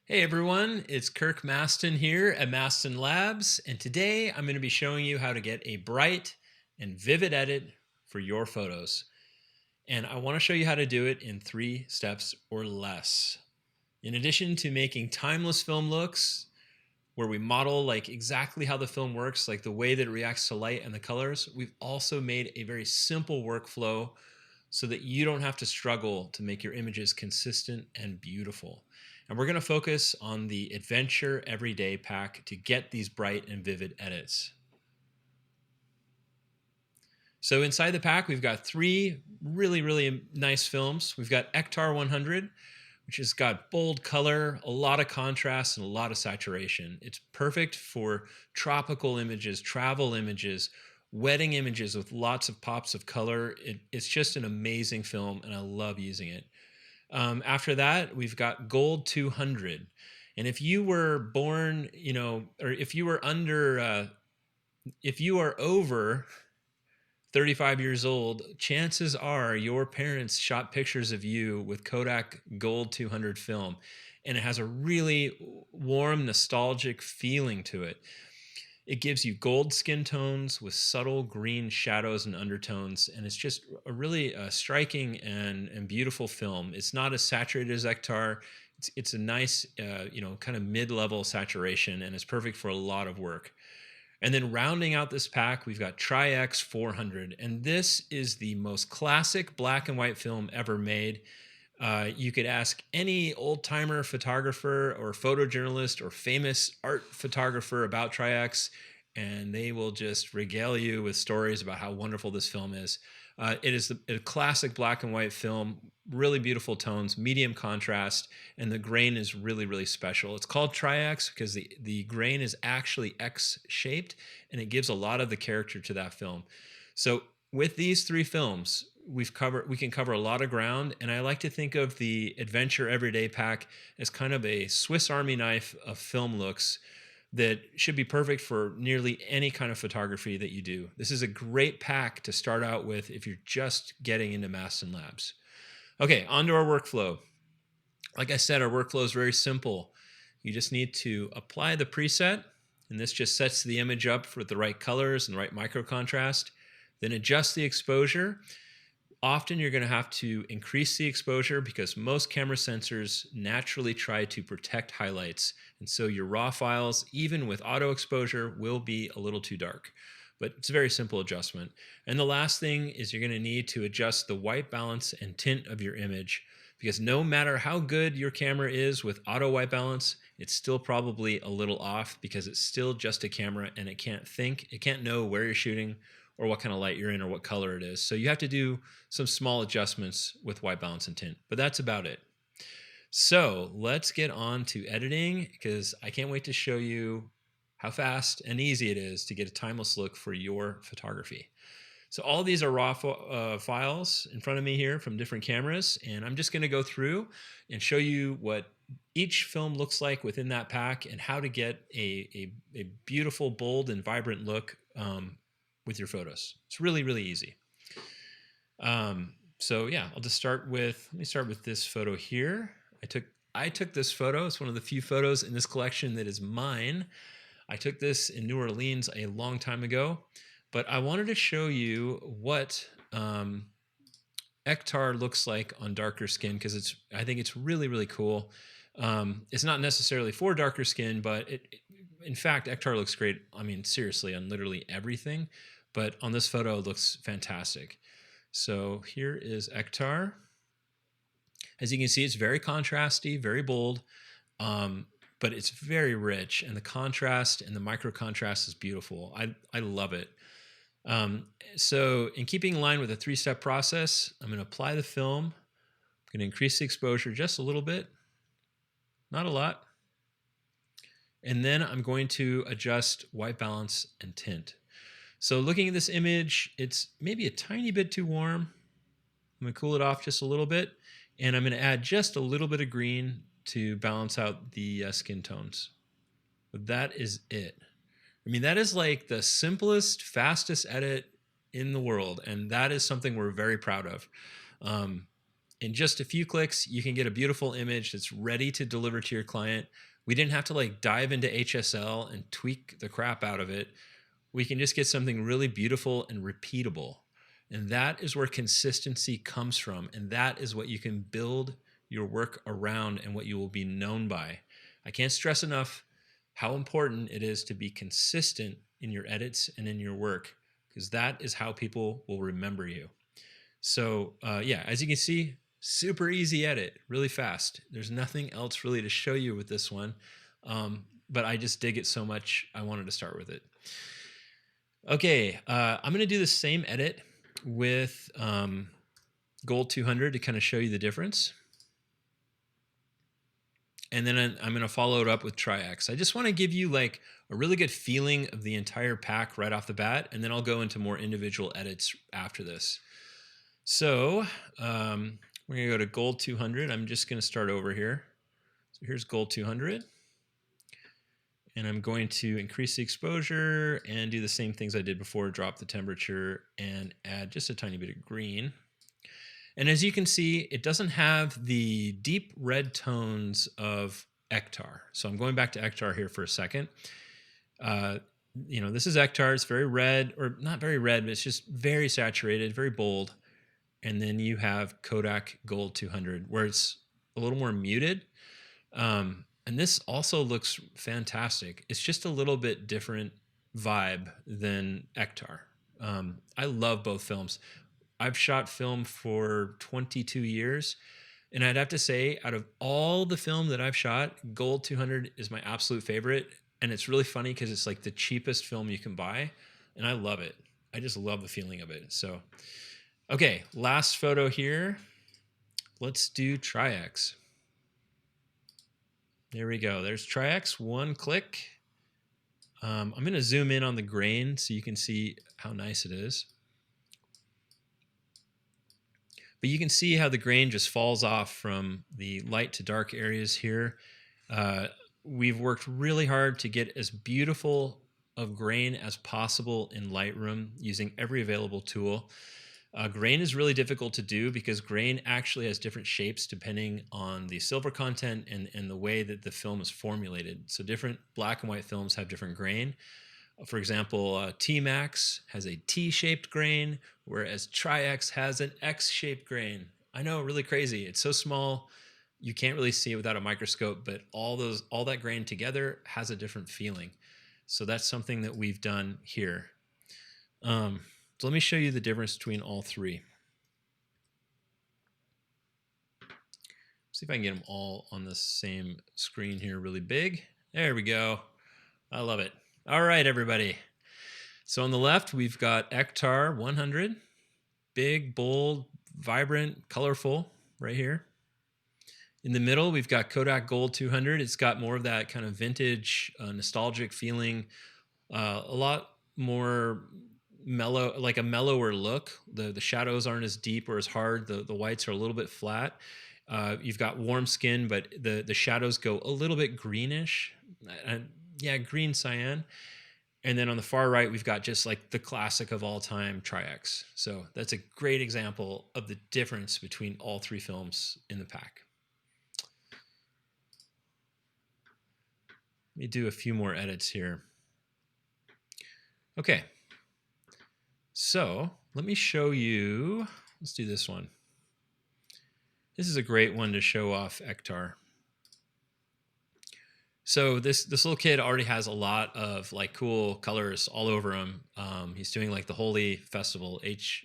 Hey everyone, it's Kirk Mastin here at Mastin Labs, and today I'm going to be showing you how to get a bright and vivid edit for your photos. And I want to show you how to do it in 3 steps or less. In addition to making timeless film looks, where we model like exactly how the film works, like the way that it reacts to light and the colors, we've also made a very simple workflow so that you don't have to struggle to make your images consistent and beautiful. And we're going to focus on the Adventure Everyday Pack to get these bright and vivid edits. So inside the pack, we've got 3 really nice films. We've got Ektar 100, which has got bold color, a lot of contrast, and a lot of saturation. It's perfect for tropical images, travel images, wedding images with lots of pops of color. It's just an amazing film, and I love using it. After that, we've got Gold 200. And if you were born, or if you are over 35 years old, chances are your parents shot pictures of you with Kodak Gold 200 film, and it has a really warm, nostalgic feeling to it. It gives you gold skin tones with subtle green shadows and undertones, and it's just a really striking and beautiful film. It's not as saturated as Ektar. It's a nice, kind of mid-level saturation, and it's perfect for a lot of work. And then rounding out this pack, we've got Tri-X 400. And this is the most classic black and white film ever made. You could ask any old timer photographer or photojournalist or famous art photographer about Tri-X, and they will just regale you with stories about how wonderful this film is. It is a classic black and white film, really beautiful tones, medium contrast, and the grain is really special. It's called Tri-X because the grain is actually X-shaped, and it gives a lot of the character to that film. So with these 3 films, we can cover a lot of ground, and I like to think of the Adventure Everyday Pack as kind of a Swiss Army knife of film looks that should be perfect for nearly any kind of photography that you do. This is a great pack to start out with if you're just getting into Mastin Labs. Okay, on to our workflow. Like I said, our workflow is very simple. You just need to apply the preset, and this just sets the image up for the right colors and the right micro contrast. Then adjust the exposure. Often you're going to have to increase the exposure because most camera sensors naturally try to protect highlights. And so your raw files, even with auto exposure, will be a little too dark. But it's a very simple adjustment. And the last thing is you're going to need to adjust the white balance and tint of your image, because no matter how good your camera is with auto white balance, it's still probably a little off because it's still just a camera and it can't think, it can't know where you're shooting or what kind of light you're in or what color it is. So you have to do some small adjustments with white balance and tint, but that's about it. So let's get on to editing, because I can't wait to show you how fast and easy it is to get a timeless look for your photography. So all these are raw files in front of me here from different cameras, and I'm just going to go through and show you what each film looks like within that pack and how to get a beautiful, bold, and vibrant look with your photos. It's really easy. So yeah, I'll just start with, let me start with this photo here. I took this photo. It's one of the few photos in this collection that is mine. I took this in New Orleans a long time ago, but I wanted to show you what Ektar looks like on darker skin, because I think it's really cool. It's not necessarily for darker skin, but in fact, Ektar looks great. I mean, seriously, on literally everything, but on this photo, it looks fantastic. So here is Ektar. As you can see, it's very contrasty, very bold, but it's very rich, and the contrast and the micro contrast is beautiful. I love it. So in keeping in line with the 3-step process, I'm going to apply the film. I'm going to increase the exposure just a little bit, not a lot. And then I'm going to adjust white balance and tint. So looking at this image, it's maybe a tiny bit too warm. I'm going to cool it off just a little bit, and I'm going to add just a little bit of green to balance out the skin tones. But that is it. I mean, that is like the simplest, fastest edit in the world, and that is something we're very proud of. In just a few clicks, you can get a beautiful image that's ready to deliver to your client. We didn't have to like dive into HSL and tweak the crap out of it. We can just get something really beautiful and repeatable. And that is where consistency comes from. And that is what you can build your work around and what you will be known by. I can't stress enough how important it is to be consistent in your edits and in your work, because that is how people will remember you. So yeah, as you can see, super easy edit, really fast. There's nothing else really to show you with this one, but I just dig it so much, I wanted to start with it. Okay, I'm going to do the same edit with Gold 200 to kind of show you the difference. And then I'm going to follow it up with Tri-X. I just want to give you like a really good feeling of the entire pack right off the bat, and then I'll go into more individual edits after this. So we're going to go to Gold 200. I'm just going to start over here. So here's Gold 200. And I'm going to increase the exposure and do the same things I did before, drop the temperature and add just a tiny bit of green. And as you can see, it doesn't have the deep red tones of Ektar. So I'm going back to Ektar here for a second. This is Ektar. It's very red, or not very red, but it's just very saturated, very bold. And then you have Kodak Gold 200, where it's a little more muted. And this also looks fantastic. It's just a little bit different vibe than Ektar. I love both films. I've shot film for 22 years, and I'd have to say, out of all the film that I've shot, Gold 200 is my absolute favorite. And it's really funny because it's like the cheapest film you can buy, and I love it. I just love the feeling of it. So, okay, last photo here. Let's do Tri-X. There we go. There's Tri-X, one click. I'm going to zoom in on the grain so you can see how nice it is. But you can see how the grain just falls off from the light to dark areas here. We've worked really hard to get as beautiful of grain as possible in Lightroom using every available tool. Grain is really difficult to do because grain actually has different shapes depending on the silver content and the way that the film is formulated. So different black and white films have different grain. For example, T-Max has a T-shaped grain, whereas Tri-X has an X-shaped grain. I know, really crazy. It's so small, you can't really see it without a microscope, but all that grain together has a different feeling. So that's something that we've done here. So let me show you the difference between all three. See if I can get them all on the same screen here really big. There we go. I love it. All right, everybody. So on the left, we've got Ektar 100. Big, bold, vibrant, colorful right here. In the middle, we've got Kodak Gold 200. It's got more of that kind of vintage, nostalgic feeling. A lot more mellow, like a mellower look. The shadows aren't as deep or as hard. The whites are a little bit flat. You've got warm skin, but the shadows go a little bit greenish. Yeah, green cyan. And then on the far right, we've got just like the classic of all time, Tri-X. So that's a great example of the difference between all three films in the pack. Let me do a few more edits here. Okay. So let me show you, let's do this one. This is a great one to show off Ektar. So this little kid already has a lot of like cool colors all over him. He's doing like the Holi Festival,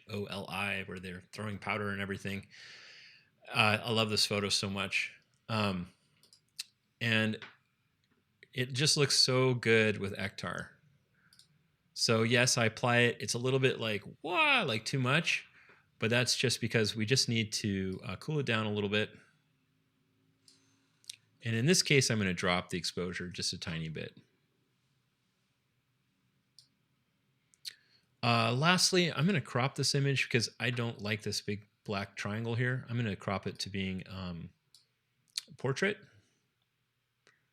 Holi, where they're throwing powder and everything. I love this photo so much. And it just looks so good with Ektar. So yes, I apply it. It's a little bit like, wow, like too much, but that's just because we just need to cool it down a little bit. And in this case, I'm going to drop the exposure just a tiny bit. Lastly, I'm going to crop this image because I don't like this big black triangle here. I'm going to crop it to being portrait.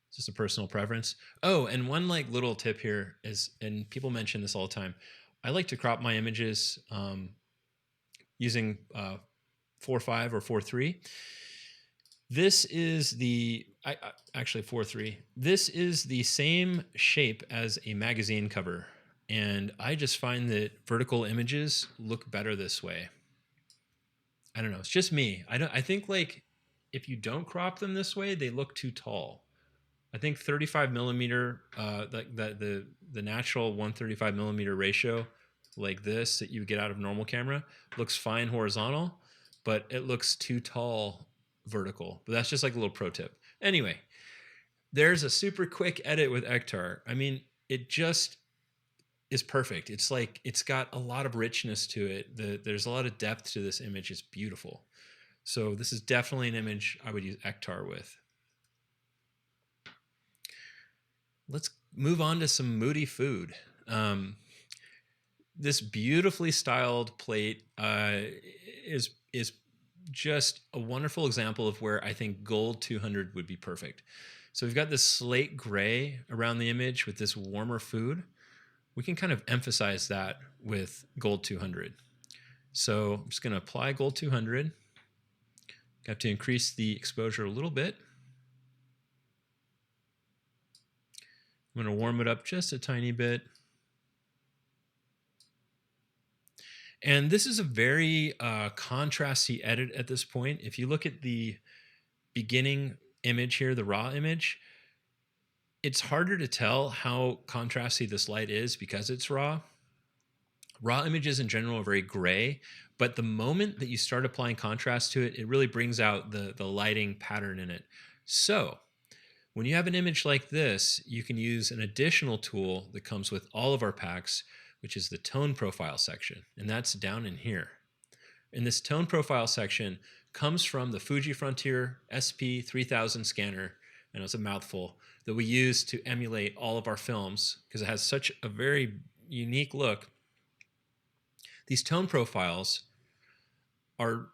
It's just a personal preference. Oh, and one like little tip here is, and people mention this all the time, I like to crop my images using 4.5 or 4.3. This is the, actually 4.3. This is the same shape as a magazine cover. And I just find that vertical images look better this way. I don't know. It's just me. I think like if you don't crop them this way, they look too tall. I think 35 millimeter, like the natural 135 millimeter ratio, like this that you get out of normal camera, looks fine horizontal, but it looks too tall vertical. But that's just like a little pro tip. Anyway, there's a super quick edit with Ektar. I mean, it just is perfect. It's like it's got a lot of richness to it. There's a lot of depth to this image. It's beautiful. So this is definitely an image I would use Ektar with. Let's move on to some moody food. This beautifully styled plate is just a wonderful example of where I think gold 200 would be perfect. So we've got this slate gray around the image with this warmer food. We can kind of emphasize that with gold 200. So I'm just going to apply gold 200. Got to increase the exposure a little bit. I'm going to warm it up just a tiny bit. And this is a very contrasty edit at this point. If you look at the beginning image here, the raw image, it's harder to tell how contrasty this light is because it's raw. Raw images in general are very gray, but the moment that you start applying contrast to it, it really brings out the lighting pattern in it. So when you have an image like this, you can use an additional tool that comes with all of our packs, which is the tone profile section, and that's down in here. And this tone profile section comes from the Fuji Frontier SP3000 scanner, and it's a mouthful, that we use to emulate all of our films because it has such a very unique look. These tone profiles are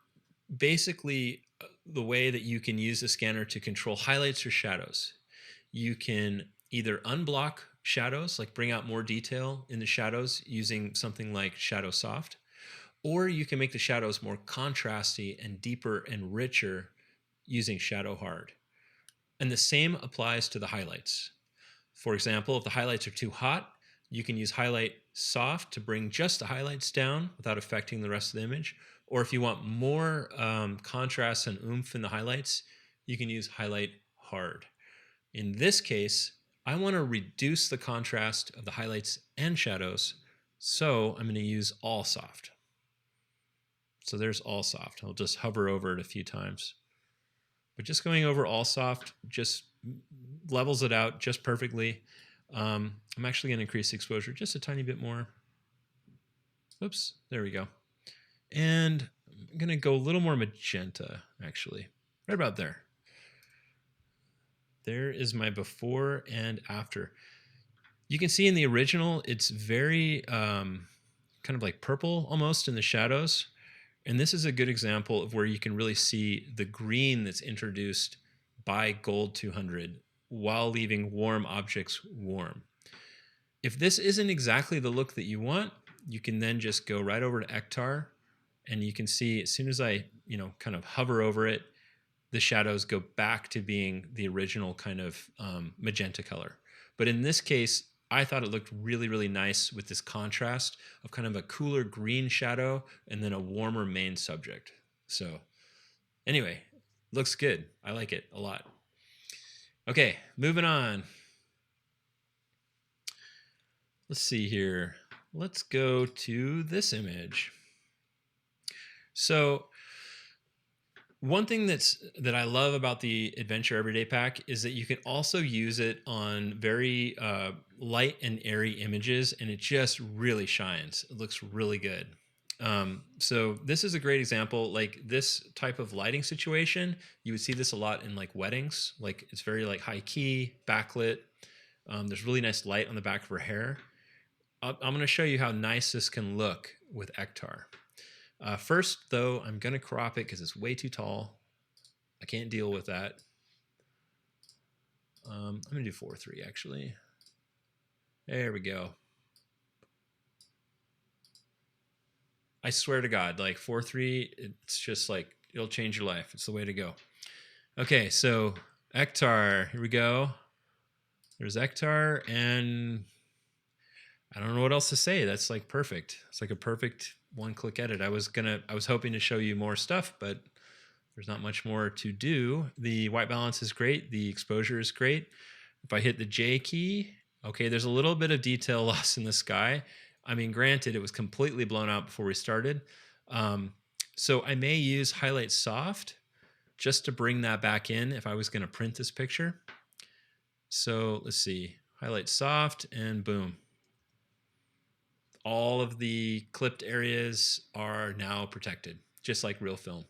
basically the way that you can use the scanner to control highlights or shadows. You can either unblock shadows, like bring out more detail in the shadows using something like Shadow Soft, or you can make the shadows more contrasty and deeper and richer using Shadow Hard. And the same applies to the highlights. For example, if the highlights are too hot, you can use Highlight Soft to bring just the highlights down without affecting the rest of the image. Or if you want more contrast and oomph in the highlights, you can use Highlight Hard. In this case, I want to reduce the contrast of the highlights and shadows, so I'm going to use All Soft. So there's All Soft. I'll just hover over it a few times. But just going over All Soft just levels it out just perfectly. I'm actually going to increase the exposure just a tiny bit more. Oops, there we go. And I'm going to go a little more magenta, actually, right about there. There is my before and after. You can see in the original, it's very kind of like purple almost in the shadows. And this is a good example of where you can really see the green that's introduced by gold 200 while leaving warm objects warm. If this isn't exactly the look that you want, you can then just go right over to Ektar, and you can see as soon as I, kind of hover over it, the shadows go back to being the original kind of magenta color. But in this case, I thought it looked really, really nice with this contrast of kind of a cooler green shadow and then a warmer main subject. So anyway, looks good. I like it a lot. Okay, moving on. Let's see here. Let's go to this image. So one thing that I love about the Adventure Everyday Pack is that you can also use it on very light and airy images, and it just really shines. It looks really good. So this is a great example. Like this type of lighting situation, you would see this a lot in like weddings. Like it's very like high key, backlit. There's really nice light on the back of her hair. I'm going to show you how nice this can look with Ektar. First, though, I'm going to crop it because it's way too tall. I can't deal with that. I'm going to do 4:3 actually. There we go. I swear to God, like 4:3, it's just like it'll change your life. It's the way to go. Okay, so Ektar, here we go. There's Ektar, and I don't know what else to say. That's like perfect. It's like a perfect one-click edit. I was hoping to show you more stuff, but there's not much more to do. The white balance is great. The exposure is great. If I hit the J key, okay, there's a little bit of detail loss in the sky. I mean, granted, it was completely blown out before we started. So I may use highlight soft just to bring that back in if I was going to print this picture. So let's see, highlight soft, and boom. All of the clipped areas are now protected, just like real film.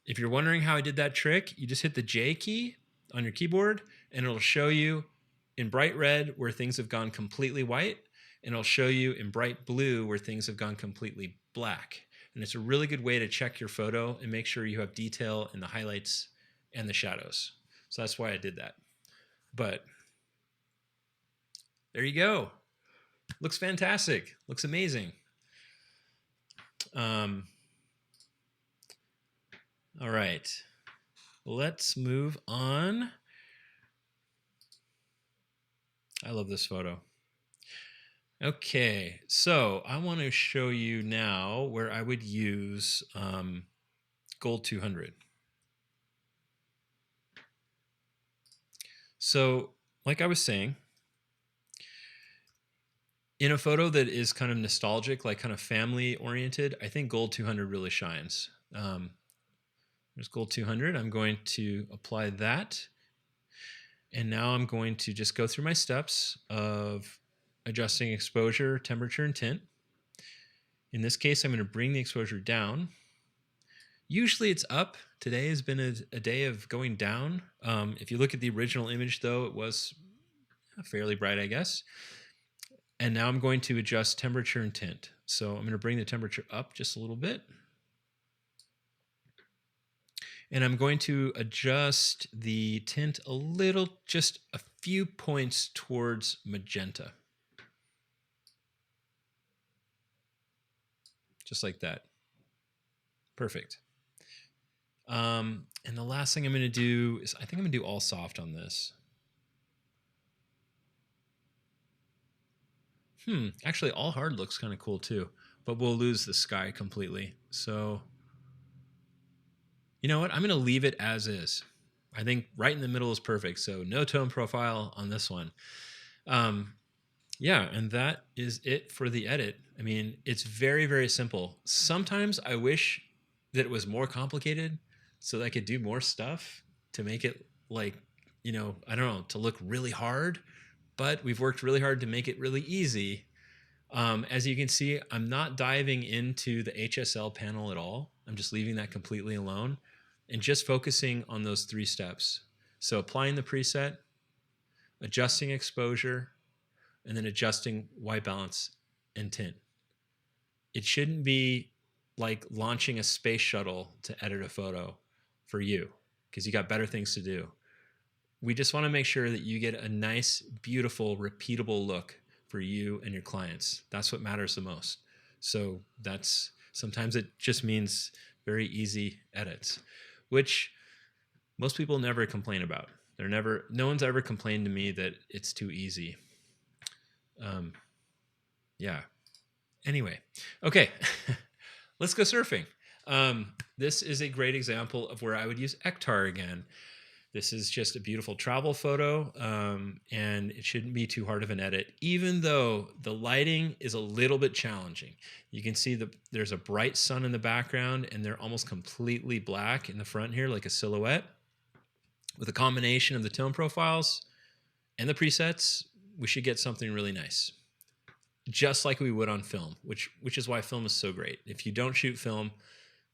If you're wondering how I did that trick, you just hit the J key on your keyboard, and it'll show you in bright red where things have gone completely white, and it'll show you in bright blue where things have gone completely black. And it's a really good way to check your photo and make sure you have detail in the highlights and the shadows. So that's why I did that. But there you go. Looks fantastic. Looks amazing. All right. Let's move on. I love this photo. Okay, so I want to show you now where I would use Gold 200. So, like I was saying, in a photo that is kind of nostalgic, like kind of family oriented, I think Gold 200 really shines. There's Gold 200. I'm going to apply that. And now I'm going to just go through my steps of adjusting exposure, temperature, and tint. In this case, I'm going to bring the exposure down. Usually it's up. Today has been a day of going down. If you look at the original image, though, it was fairly bright, I guess. And now I'm going to adjust temperature and tint. So I'm going to bring the temperature up just a little bit. And I'm going to adjust the tint a little, just a few points towards magenta. Just like that. Perfect. And the last thing I'm going to do is, I think I'm going to do all soft on this. Actually, all hard looks kind of cool too, but we'll lose the sky completely. So, you know what? I'm going to leave it as is. I think right in the middle is perfect. So no tone profile on this one. Yeah, and that is it for the edit. I mean, it's very, very simple. Sometimes I wish that it was more complicated so that I could do more stuff to make it like, you know, I don't know, to look really hard, but we've worked really hard to make it really easy. As you can see, I'm not diving into the HSL panel at all. I'm just leaving that completely alone and just focusing on those 3 steps. So applying the preset, adjusting exposure, and then adjusting white balance and tint. It shouldn't be like launching a space shuttle to edit a photo for you, because you got better things to do. We just want to make sure that you get a nice, beautiful, repeatable look for you and your clients. That's what matters the most. So sometimes it just means very easy edits, which most people never complain about. No one's ever complained to me that it's too easy. Yeah. Anyway, okay, let's go surfing. This is a great example of where I would use Ektar again. This is just a beautiful travel photo, and it shouldn't be too hard of an edit, even though the lighting is a little bit challenging. You can see there's a bright sun in the background, and they're almost completely black in the front here, like a silhouette. With a combination of the tone profiles and the presets, we should get something really nice, just like we would on film, which is why film is so great. If you don't shoot film,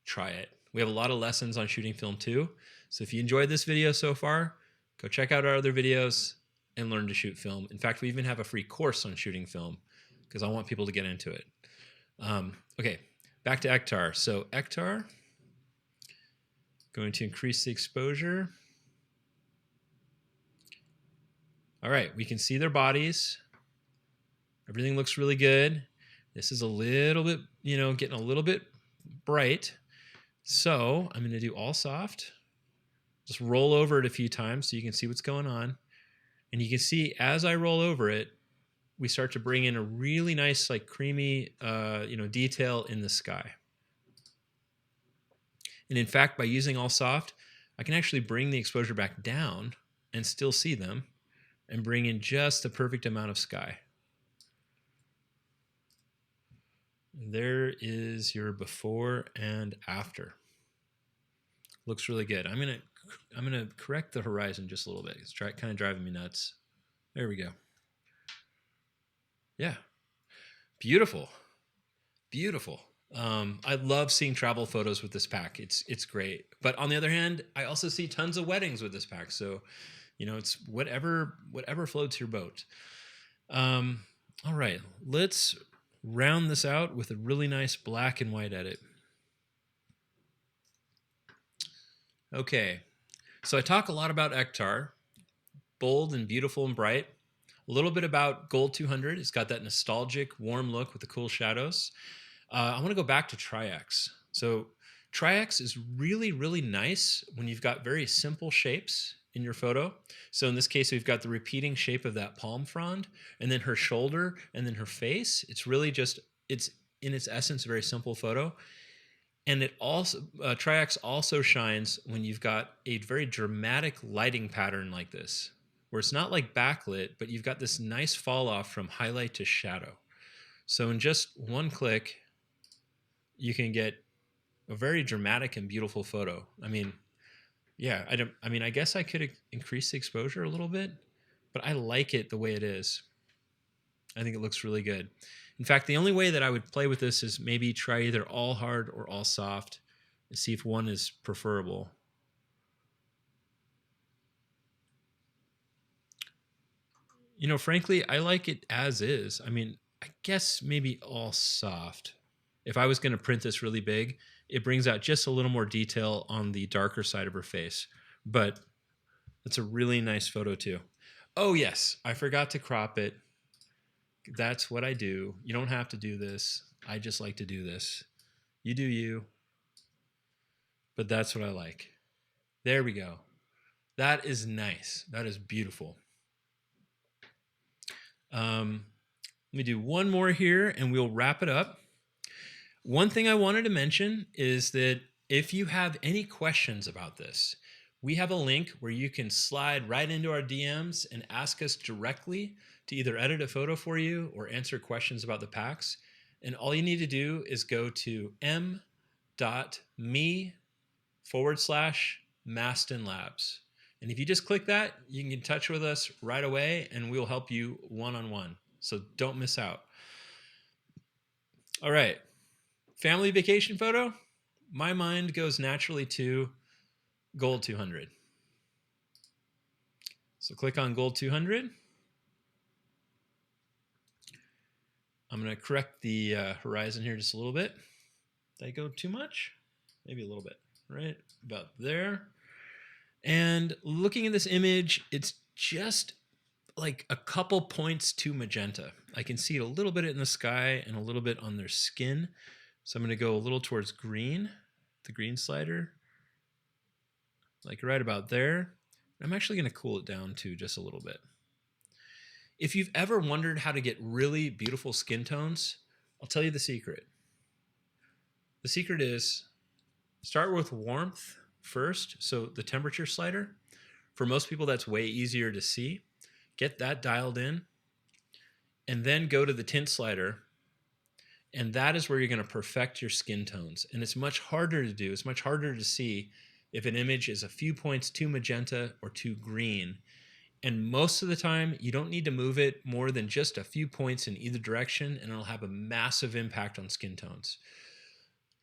try it. We have a lot of lessons on shooting film too. So if you enjoyed this video so far, go check out our other videos and learn to shoot film. In fact, we even have a free course on shooting film because I want people to get into it. Okay, back to Ektar. So Ektar, going to increase the exposure. All right, we can see their bodies. Everything looks really good. This is a little bit, getting a little bit bright. So I'm going to do all soft. Just roll over it a few times so you can see what's going on. And you can see as I roll over it, we start to bring in a really nice, like creamy, detail in the sky. And in fact, by using all soft, I can actually bring the exposure back down and still see them and bring in just the perfect amount of sky. There is your before and after. Looks really good. I'm gonna correct the horizon just a little bit. It's kind of driving me nuts. There we go. Yeah, beautiful, beautiful. I love seeing travel photos with this pack. It's great. But on the other hand, I also see tons of weddings with this pack. So, it's whatever floats your boat. All right, let's round this out with a really nice black and white edit. Okay, so I talk a lot about Ektar, bold and beautiful and bright. A little bit about Gold 200. It's got that nostalgic, warm look with the cool shadows. I want to go back to Tri-X. So Tri-X is really, really nice when you've got very simple shapes in your photo. So in this case, we've got the repeating shape of that palm frond, and then her shoulder, and then her face. It's really just, it's in its essence, a very simple photo. And it also, Tri-X also shines when you've got a very dramatic lighting pattern like this, where it's not like backlit, but you've got this nice fall off from highlight to shadow. So in just one click, you can get a very dramatic and beautiful photo. I mean, yeah, I guess I could increase the exposure a little bit, but I like it the way it is. I think it looks really good. In fact, the only way that I would play with this is maybe try either all hard or all soft and see if one is preferable. Frankly, I like it as is. I mean, I guess maybe all soft. If I was going to print this really big, it brings out just a little more detail on the darker side of her face. But it's a really nice photo too. Oh, yes, I forgot to crop it. That's what I do. You don't have to do this. I just like to do this. You do you. But that's what I like. There we go. That is nice. That is beautiful. Let me do one more here and we'll wrap it up. One thing I wanted to mention is that if you have any questions about this, we have a link where you can slide right into our DMs and ask us directly to either edit a photo for you or answer questions about the packs. And all you need to do is go to m.me/Mastin Labs. And if you just click that, you can get in touch with us right away and we'll help you one-on-one. So don't miss out. All right. Family vacation photo. My mind goes naturally to Gold 200. So click on Gold 200. I'm going to correct the horizon here just a little bit. Did I go too much? Maybe a little bit, right? About there. And looking at this image, it's just like a couple points too magenta. I can see it a little bit in the sky and a little bit on their skin. So I'm going to go a little towards green, the green slider, like right about there. I'm actually going to cool it down to just a little bit. If you've ever wondered how to get really beautiful skin tones, I'll tell you the secret. The secret is start with warmth first. So the temperature slider, for most people, that's way easier to see. Get that dialed in and then go to the tint slider. And that is where you're going to perfect your skin tones. And it's much harder to do. It's much harder to see if an image is a few points too magenta or too green. And most of the time, you don't need to move it more than just a few points in either direction, and it'll have a massive impact on skin tones.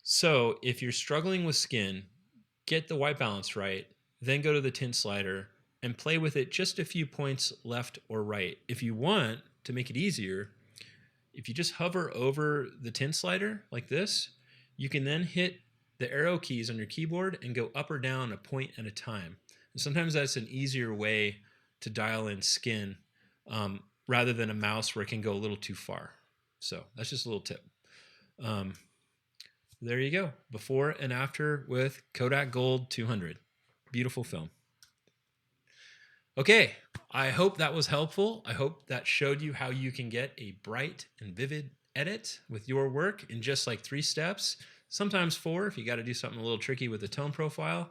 So if you're struggling with skin, get the white balance right, then go to the tint slider and play with it just a few points left or right. If you want to make it easier, if you just hover over the tint slider like this, you can then hit the arrow keys on your keyboard and go up or down a point at a time. And sometimes that's an easier way to dial in skin rather than a mouse where it can go a little too far. So that's just a little tip. There you go. Before and after with Kodak Gold 200. Beautiful film. Okay, I hope that was helpful. I hope that showed you how you can get a bright and vivid edit with your work in just like 3 steps, sometimes 4 if you got to do something a little tricky with the tone profile.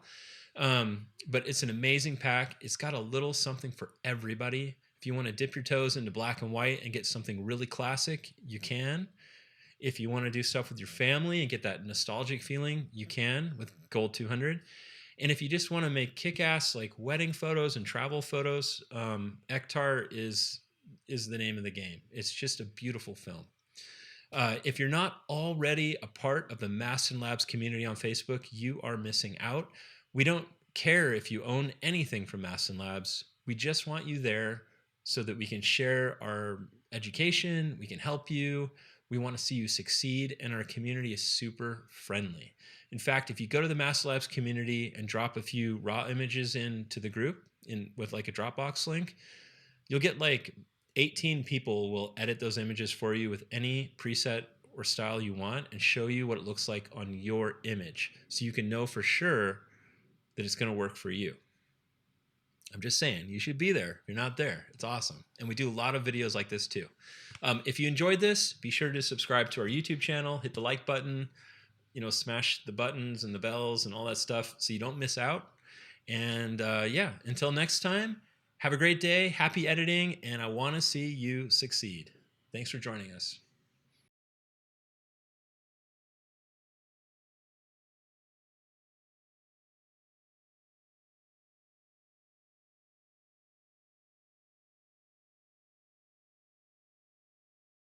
But it's an amazing pack. It's got a little something for everybody. If you want to dip your toes into black and white and get something really classic, you can. If you want to do stuff with your family and get that nostalgic feeling, you can with Gold 200. And if you just want to make kick-ass like wedding photos and travel photos, Ektar is the name of the game. It's just a beautiful film. If you're not already a part of the Mastin Labs community on Facebook, you are missing out. We don't care if you own anything from Mastin Labs. We just want you there so that we can share our education, we can help you. We want to see you succeed, and our community is super friendly. In fact, if you go to the Mastin Labs community and drop a few raw images into the group with like a Dropbox link, you'll get like 18 people will edit those images for you with any preset or style you want and show you what it looks like on your image, so you can know for sure that it's going to work for you. I'm just saying, you should be there. If you're not there, it's awesome. And we do a lot of videos like this too. If you enjoyed this, be sure to subscribe to our YouTube channel, hit the like button, smash the buttons and the bells and all that stuff so you don't miss out. And yeah, until next time, have a great day, happy editing, and I want to see you succeed. Thanks for joining us.